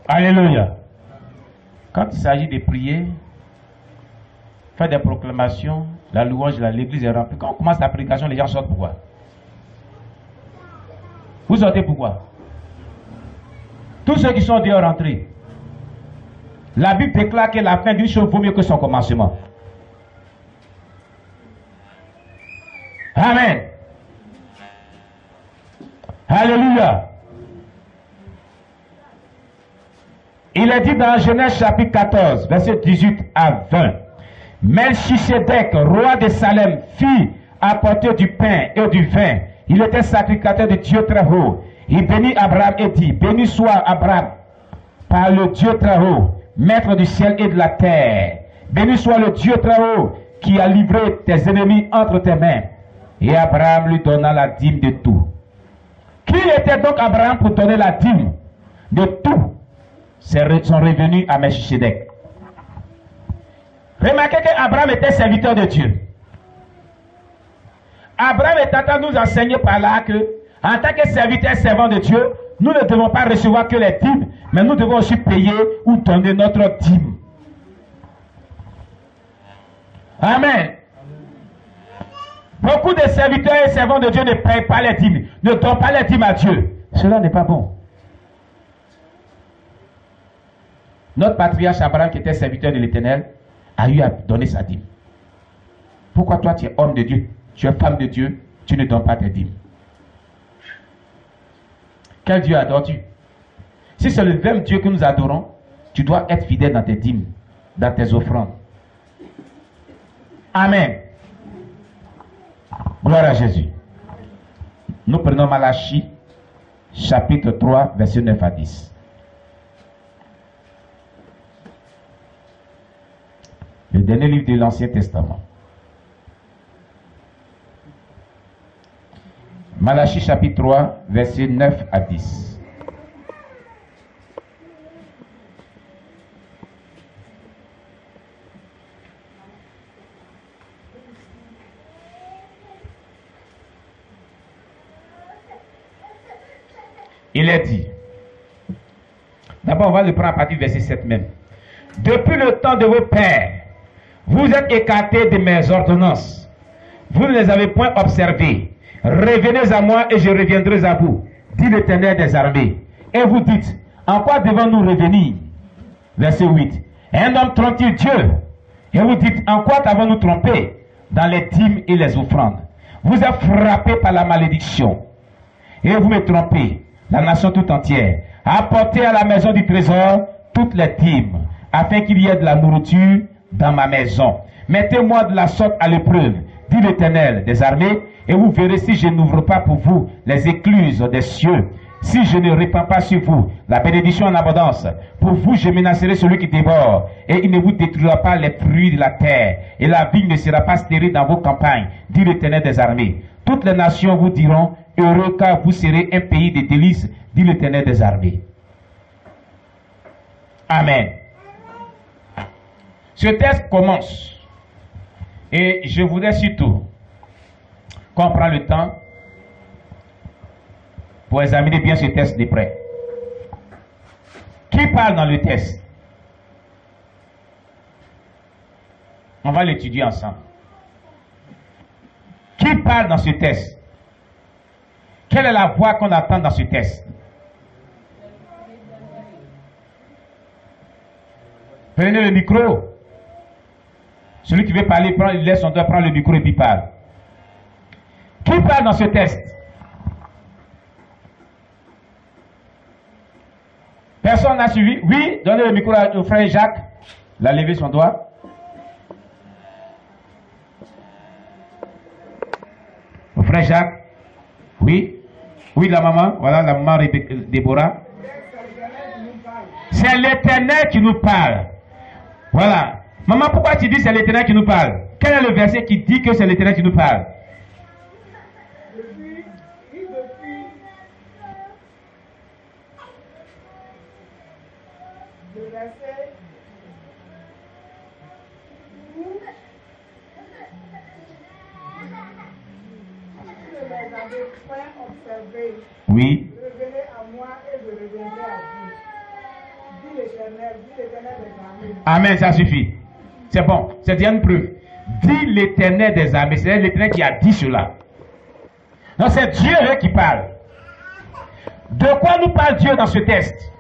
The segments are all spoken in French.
Alléluia. Quand il s'agit de prier, faire des proclamations, la louange, l'église est remplie. Quand on commence la prédication, les gens sortent pourquoi? Vous sortez pourquoi? Tous ceux qui sont dehors rentrés. La Bible déclare que la fin d'une chose vaut mieux que son commencement. Amen. Alléluia. Il est dit dans Genèse chapitre 14, verset 18 à 20. Melchisedec, roi de Salem, fit apporter du pain et du vin. Il était sacrificateur de Dieu très haut. Il bénit Abraham et dit, béni soit Abraham par le Dieu très haut, maître du ciel et de la terre. Béni soit le Dieu très haut qui a livré tes ennemis entre tes mains. Et Abraham lui donna la dîme de tout. Qui était donc Abraham pour donner la dîme de tout? Son revenu à Melchisedec. Remarquez qu'Abraham était serviteur de Dieu. Abraham est en train de nous enseigner par là que, en tant que serviteur et servant de Dieu, nous ne devons pas recevoir que les dîmes, mais nous devons aussi payer ou donner notre dîme. Amen. Beaucoup de serviteurs et servants de Dieu ne payent pas les dîmes, ne donnent pas les dîmes à Dieu. Cela n'est pas bon. Notre patriarche Abraham, qui était serviteur de l'Éternel, a eu à donner sa dîme. Pourquoi toi, tu es homme de Dieu, tu es femme de Dieu, tu ne donnes pas tes dîmes? Quel Dieu adores-tu? Si c'est le même Dieu que nous adorons, tu dois être fidèle dans tes dîmes, dans tes offrandes. Amen. Gloire à Jésus. Nous prenons Malachie, chapitre 3, verset 9 à 10. Le dernier livre de l'Ancien Testament. Malachie chapitre 3, versets 9 à 10. Il est dit, d'abord on va le prendre à partir du verset 7 même. Depuis le temps de vos pères, vous êtes écartés de mes ordonnances. Vous ne les avez point observées. Revenez à moi et je reviendrai à vous, dit l'Éternel des armées. Et vous dites, en quoi devons-nous revenir? Verset 8. Un homme trompe-t-il Dieu? Et vous dites, en quoi t'avons-nous trompé? Dans les dîmes et les offrandes. Vous êtes frappés par la malédiction. Et vous me trompez, la nation tout entière. Apportez à la maison du trésor toutes les dîmes, afin qu'il y ait de la nourriture dans ma maison. Mettez-moi de la sorte à l'épreuve, dit l'Éternel des armées, et vous verrez si je n'ouvre pas pour vous les écluses des cieux, si je ne répands pas sur vous la bénédiction en abondance. Pour vous, je menacerai celui qui déborde, et il ne vous détruira pas les fruits de la terre, et la vigne ne sera pas stérile dans vos campagnes, dit l'Éternel des armées. Toutes les nations vous diront, heureux car vous serez un pays de délices, dit l'Éternel des armées. Amen. Ce texte commence, et je voudrais surtout qu'on prenne le temps pour examiner bien ce texte de près. Qui parle dans le texte? On va l'étudier ensemble. Qui parle dans ce texte? Quelle est la voix qu'on attend dans ce texte? Prenez le micro. Celui qui veut parler, il laisse son doigt, prend le micro et puis parle. Qui parle dans ce texte? Personne n'a suivi? Oui, donnez le micro au frère Jacques. Il a levé son doigt. Au frère Jacques. Oui. Oui, la maman. Voilà la maman Déborah. C'est l'Éternel qui nous parle. Voilà. Maman, pourquoi tu dis c'est l'Éternel qui nous parle? Quel est le verset qui dit que c'est l'Éternel qui nous parle? Oui. Revenez à moi et je reviendrai à vous. Amen, ça suffit. C'est bon, c'est déjà une preuve. Dit l'Éternel des armées, c'est l'Éternel qui a dit cela. Donc c'est Dieu qui parle. De quoi nous parle Dieu dans ce texte?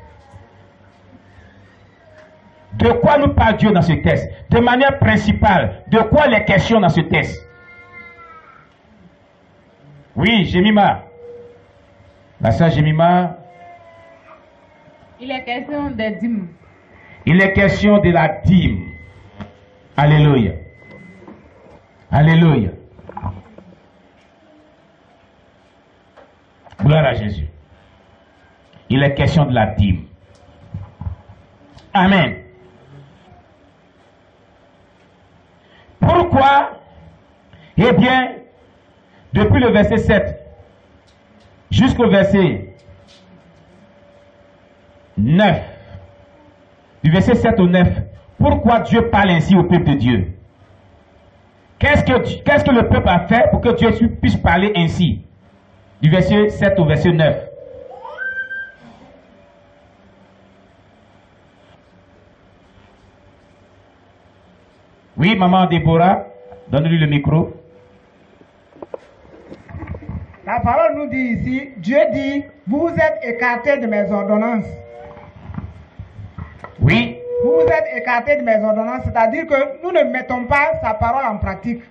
De quoi nous parle Dieu dans ce texte? De manière principale, de quoi les questions dans ce texte? Oui, Jemima. La sœur Jemima. Il est question des dîmes. Il est question de la dîme. Alléluia. Alléluia. Gloire à Jésus. Il est question de la dîme. Amen. Pourquoi? Eh bien, depuis le verset 7 jusqu'au verset 9, du verset 7 au 9, pourquoi Dieu parle ainsi au peuple de Dieu? Qu'est-ce que le peuple a fait pour que Dieu puisse parler ainsi? Du verset 7 au verset 9. Oui, maman Déborah, donne-lui le micro. La parole nous dit ici, Dieu dit, vous vous êtes écartés de mes ordonnances. Oui. Vous vous êtes écartés de mes ordonnances, c'est-à-dire que nous ne mettons pas sa parole en pratique.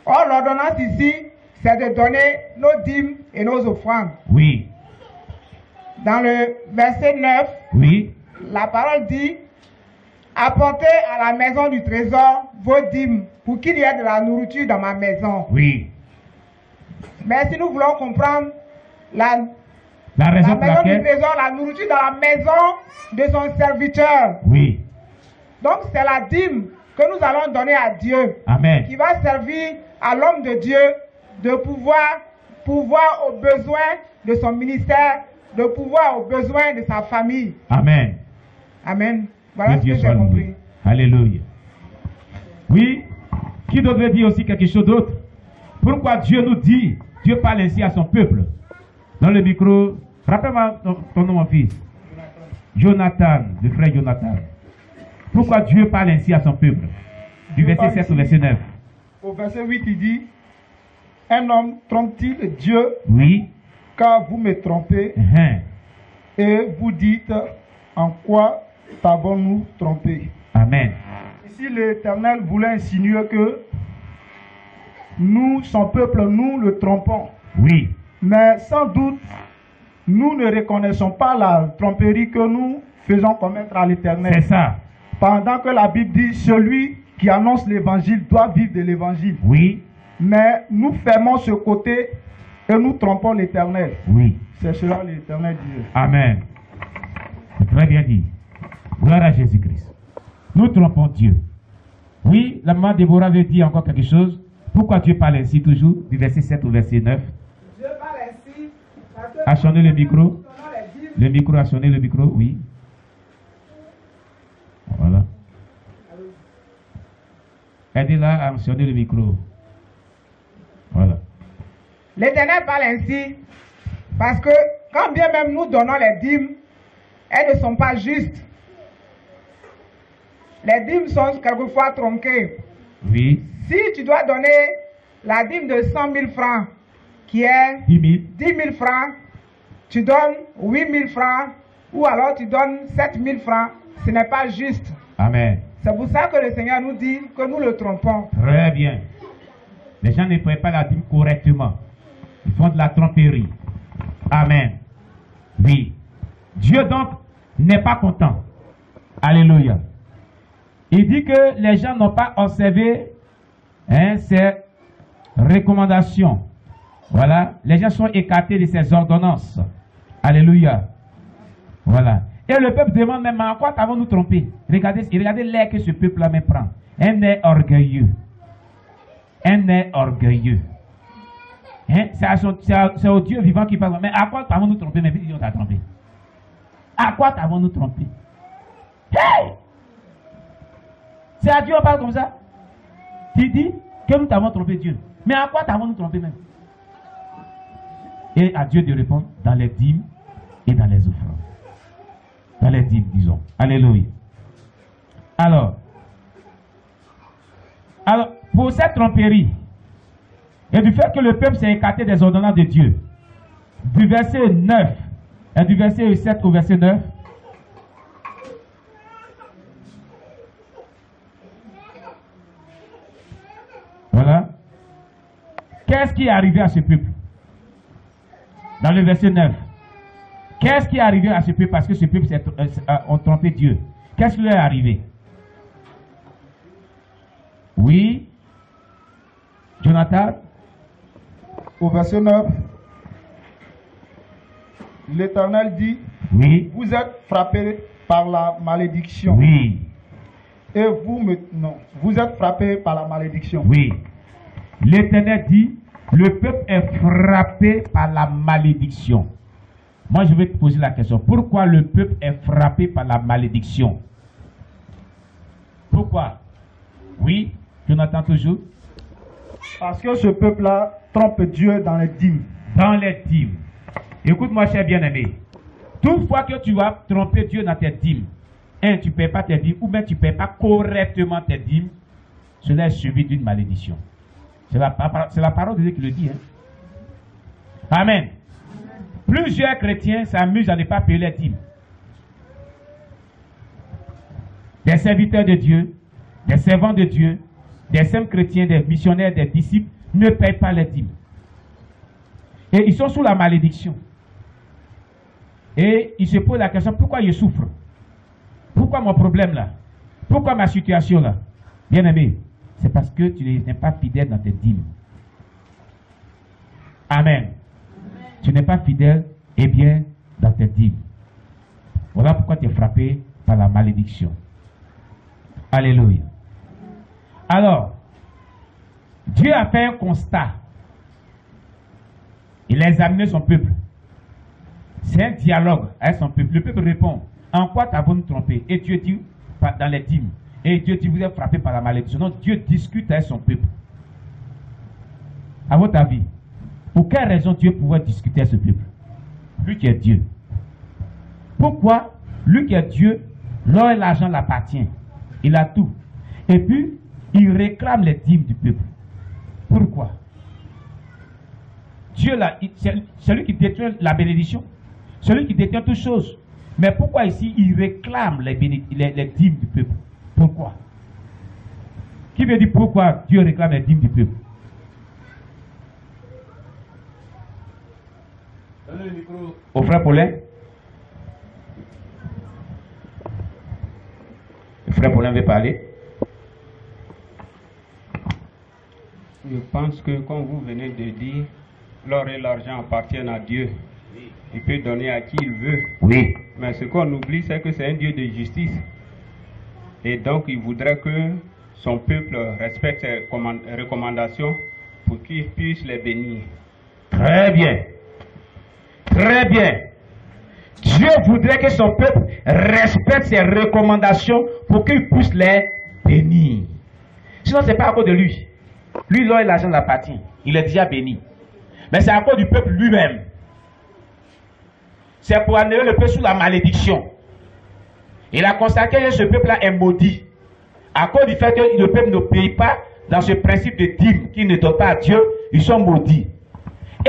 Or, l'ordonnance ici, c'est de donner nos dîmes et nos offrandes. Oui. Dans le verset 9, oui, la parole dit, apportez à la maison du trésor vos dîmes pour qu'il y ait de la nourriture dans ma maison. Oui. Mais si nous voulons comprendre la raison maison du trésor, la nourriture dans la maison de son serviteur. Oui. Donc c'est la dîme que nous allons donner à Dieu. Amen. Qui va servir à l'homme de Dieu de pouvoir aux besoins de son ministère, de pouvoir aux besoins de sa famille. Amen. Amen. Voilà ce que j'ai compris. Alléluia. Oui. Qui devrait dire aussi quelque chose d'autre? Pourquoi Dieu nous dit, Dieu parle ainsi à son peuple? Dans le micro, rappelle-moi ton nom, mon fils. Jonathan, le frère Jonathan. Pourquoi Dieu parle ainsi à son peuple? Du verset 7 au verset 9. Au verset 8, il dit, un homme trompe-t-il Dieu? Oui. Car vous me trompez. Et vous dites, en quoi t'avons-nous trompé? Amen. Ici, l'Éternel voulait insinuer que nous, son peuple, nous le trompons. Oui. Mais sans doute, nous ne reconnaissons pas la tromperie que nous faisons commettre à l'Éternel. C'est ça. Pendant que la Bible dit, celui qui annonce l'évangile doit vivre de l'évangile. Oui. Mais nous fermons ce côté et nous trompons l'Éternel. Oui. C'est cela l'Éternel dit. Amen. C'est très bien dit. Gloire à Jésus-Christ. Nous trompons Dieu. Oui, la maman Déborah veut dire encore quelque chose. Pourquoi Dieu parle ainsi toujours, du verset 7 au verset 9? Dieu parle ainsi parce que... Actionnez le micro. Le micro, actionnez le micro, oui. Voilà. Aidez-la à actionner le micro. Voilà. L'Éternel parle ainsi parce que quand bien même nous donnons les dîmes, elles ne sont pas justes. Les dîmes sont quelquefois tronquées. Oui. Si tu dois donner la dîme de 100 000 francs, qui est 10 000 francs, tu donnes 8 000 francs, ou alors tu donnes 7 000 francs, ce n'est pas juste. Amen. C'est pour ça que le Seigneur nous dit que nous le trompons. Très bien. Les gens ne prennent pas la dîme correctement. Ils font de la tromperie. Amen. Oui. Dieu donc n'est pas content. Alléluia. Il dit que les gens n'ont pas observé ces recommandations. Voilà. Les gens sont écartés de ces ordonnances. Alléluia. Voilà. Et le peuple demande même, en quoi t'avons-nous trompé? Regardez l'air que ce peuple-là me prend. Un air orgueilleux. Un air orgueilleux. Hein? C'est au Dieu vivant qui parle. Mais à quoi t'avons-nous trompé? Mais on t'a trompé. À quoi t'avons-nous trompé? Hey! C'est à Dieu on parle comme ça. Tu dis que nous t'avons trompé Dieu. Mais à quoi t'avons-nous trompé même? Et à Dieu de répondre dans les dîmes et dans les offrandes. Dans les dîmes, disons. Alléluia. Alors, pour cette tromperie, et du fait que le peuple s'est écarté des ordonnances de Dieu, du verset 9, et du verset 7 au verset 9, voilà. Qu'est-ce qui est arrivé à ce peuple? Dans le verset 9. Qu'est-ce qui est arrivé à ce peuple parce que ce peuple ont trompé Dieu? Qu'est-ce qui lui est arrivé? Oui. Jonathan? Au verset 9, l'Éternel dit, oui. Vous êtes frappés par la malédiction. Oui. Et vous êtes frappés par la malédiction. Oui. L'Éternel dit, le peuple est frappé par la malédiction. Moi, je vais te poser la question. Pourquoi le peuple est frappé par la malédiction? Pourquoi? Oui, Jonathan toujours. Parce que ce peuple-là trompe Dieu dans les dîmes. Dans les dîmes. Écoute-moi, cher bien-aimé. Toutefois que tu vas tromper Dieu dans tes dîmes, tu ne paies pas tes dîmes, ou bien tu ne paies pas correctement tes dîmes, cela est suivi d'une malédiction. C'est la parole de Dieu qui le dit. Hein? Amen. Plusieurs chrétiens s'amusent à ne pas payer les dîmes. Des serviteurs de Dieu, des servants de Dieu, des saints chrétiens, des missionnaires, des disciples ne payent pas les dîmes. Et ils sont sous la malédiction. Et ils se posent la question, pourquoi je souffre? Pourquoi mon problème là? Pourquoi ma situation là? Bien aimé, c'est parce que tu n'es pas fidèle dans tes dîmes. Amen. Tu n'es pas fidèle, eh bien, dans tes dîmes. Voilà pourquoi tu es frappé par la malédiction. Alléluia. Alors, Dieu a fait un constat. Il a examiné son peuple. C'est un dialogue avec son peuple. Le peuple répond, en quoi t'avons-nous trompé? Et Dieu dit, dans les dîmes. Et Dieu dit, vous êtes frappé par la malédiction. Donc Dieu discute avec son peuple. À votre avis, pour quelle raison Dieu pouvait discuter avec ce peuple? Lui qui est Dieu. Pourquoi? Lui qui est Dieu, l'or et l'argent l'appartient. Il a tout. Et puis, il réclame les dîmes du peuple. Pourquoi? Dieu, c'est lui qui détient la bénédiction. Celui qui détient toutes choses. Mais pourquoi ici, il réclame les dîmes du peuple? Pourquoi? Qui veut dire pourquoi Dieu réclame les dîmes du peuple? Donnez le micro au frère Paulin. Le frère Paulin veut parler. Je pense que, comme vous venez de dire, l'or et l'argent appartiennent à Dieu. Il peut donner à qui il veut. Oui. Mais ce qu'on oublie, c'est que c'est un Dieu de justice. Et donc, il voudrait que son peuple respecte ses recommandations pour qu'il puisse les bénir. Très bien. Très bien. Dieu voudrait que son peuple respecte ses recommandations pour qu'il puisse les bénir. Sinon, ce n'est pas à cause de lui. Lui, l'or et l'argent l'appartient. Il est déjà béni. Mais c'est à cause du peuple lui-même. C'est pour amener le peuple sous la malédiction. Il a constaté que ce peuple-là est maudit. À cause du fait que le peuple ne paye pas dans ce principe de dîme qu'il ne donne pas à Dieu, ils sont maudits.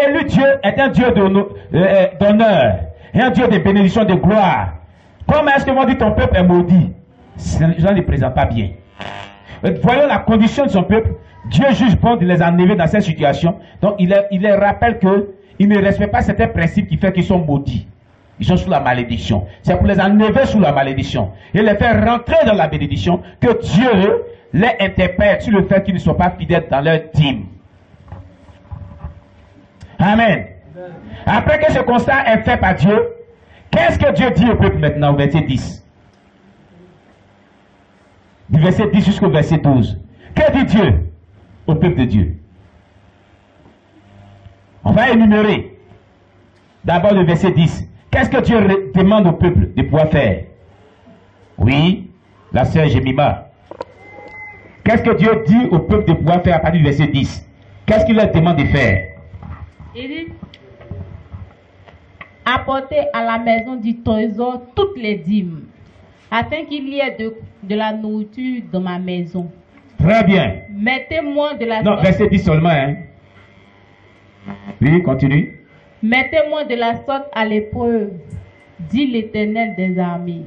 Et lui, Dieu, est un Dieu d'honneur, un Dieu de bénédiction, de gloire. Comment est-ce que on dit ton peuple est maudit? Les gens ne présentent pas bien. Voyons la condition de son peuple. Dieu juge bon de les enlever dans cette situation. Donc il les rappelle qu'ils ne respectent pas certains principes qui font qu'ils sont maudits. Ils sont sous la malédiction. C'est pour les enlever sous la malédiction et les faire rentrer dans la bénédiction que Dieu les interpelle sur le fait qu'ils ne sont pas fidèles dans leur dîme. Amen. Après que ce constat est fait par Dieu, qu'est-ce que Dieu dit au peuple maintenant au verset 10? Du verset 10 jusqu'au verset 12. Que dit Dieu au peuple de Dieu? On va énumérer. D'abord le verset 10. Qu'est-ce que Dieu demande au peuple de pouvoir faire? Oui, la sœur Jemima. Qu'est-ce que Dieu dit au peuple de pouvoir faire à partir du verset 10? Qu'est-ce qu'il leur demande de faire? Il dit, apportez à la maison du trésor toutes les dîmes, afin qu'il y ait de la nourriture dans ma maison. Très bien. Mettez-moi de la Non, sorte... verset 10 seulement. Hein. Oui, continue. Mettez-moi de la sorte à l'épreuve, dit l'Éternel des armées.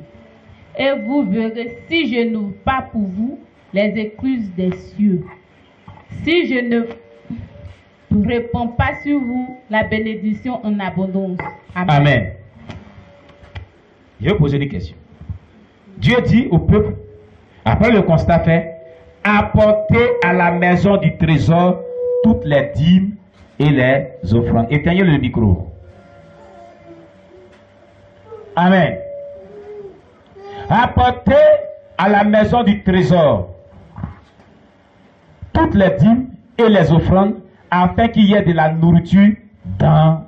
Et vous verrez si je n'ouvre pas pour vous les écluses des cieux. Si je ne répands pas sur vous la bénédiction en abondance. Amen. Amen. Je vais poser une question. Dieu dit au peuple, après le constat fait, apportez à la maison du trésor toutes les dîmes et les offrandes. Éteignez le micro. Amen. Apportez à la maison du trésor toutes les dîmes et les offrandes afin qu'il y ait de la nourriture dans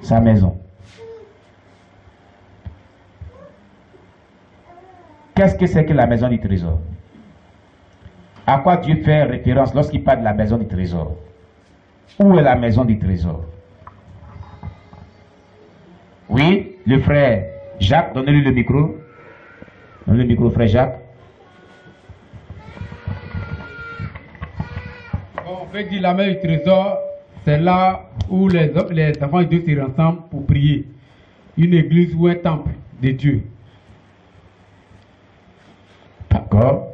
sa maison. Qu'est-ce que c'est que la maison du trésor? À quoi Dieu fait référence lorsqu'il parle de la maison du trésor? Où est la maison du trésor? Oui, le frère Jacques, donnez-lui le micro. Donnez le micro, frère Jacques. Bon, on peut dire la maison du trésor, c'est là où les enfants de Dieu se rassemblent pour prier. Une église ou un temple de Dieu. D'accord.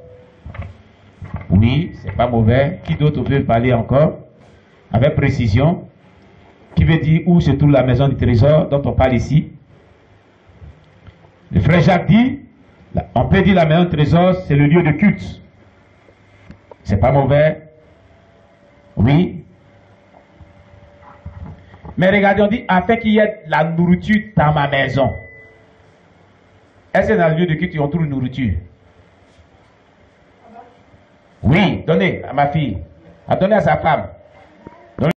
Oui, c'est pas mauvais. Qui d'autre veut parler encore? Avec précision. Qui veut dire où se trouve la maison du trésor dont on parle ici? Le frère Jacques dit, on peut dire la maison du trésor, c'est le lieu de culte. C'est pas mauvais. Oui. Mais regardez, on dit, afin qu'il y ait la nourriture dans ma maison. Est-ce que dans le lieu de culte, on trouve une nourriture? Oui, donnez à ma fille. Donnez à sa femme.